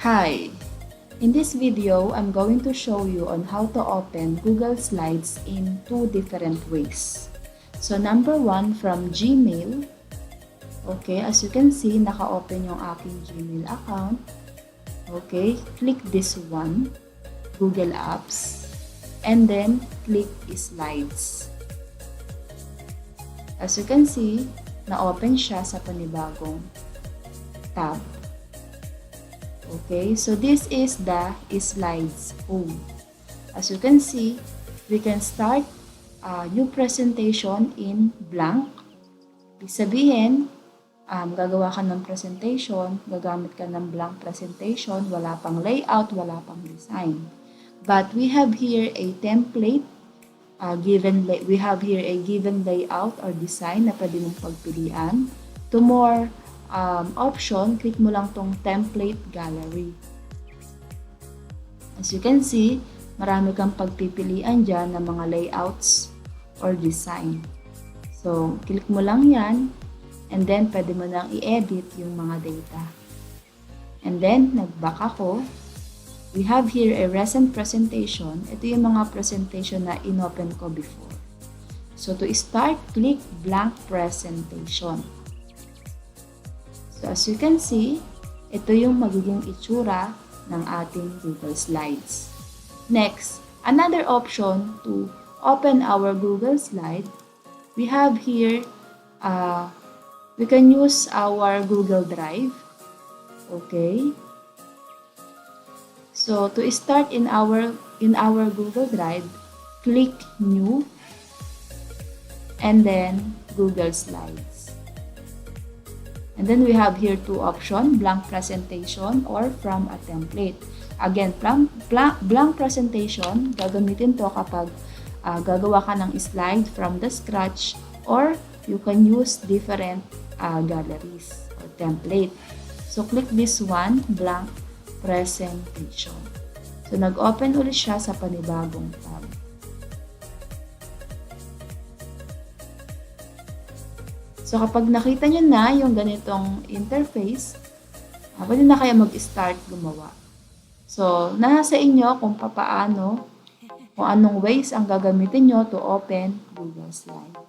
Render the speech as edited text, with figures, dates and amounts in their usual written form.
Hi! In this video, I'm going to show you on how to open Google Slides in two different ways. So number one, from Gmail. Okay, as you can see, naka-open yung aking Gmail account. Okay, click this one, Google Apps, and then click Slides. As you can see, na-open siya sa panibagong tab. Okay, so this is the Slides home. As you can see, we can start a new presentation in blank. Ibig sabihin, gagawa ka ng presentation, gagamit ka ng blank presentation, wala pang layout, wala pang design. But we have here a template, we have here a given layout or design na pwede mong pagpilian. To more option, click mo lang tong template gallery. As you can see, marami kang pagpipilian dyan ng mga layouts or design. So, click mo lang yan, and then pwede mo nang i-edit yung mga data. And then, nag-back ako. We have here a recent presentation. Ito yung mga presentation na inopen ko before. So, to start, click blank presentation. So, as you can see, ito yung magiging itsura ng ating Google Slides. Next, another option to open our Google Slide, we have here, we can use our Google Drive. Okay. So, to start in our Google Drive, click New, and then Google Slides. And then we have here two options, blank presentation or from a template. Again, blank presentation, gagamitin to kapag gagawa ka ng slide from the scratch, or you can use different galleries or template. So, click this one, blank presentation. So, nag-open ulit siya sa panibagong tab. So, kapag nakita nyo na yung ganitong interface, pwede na kayo mag-start gumawa. So, nasa inyo kung papaano, kung anong ways ang gagamitin nyo to open Google Slide.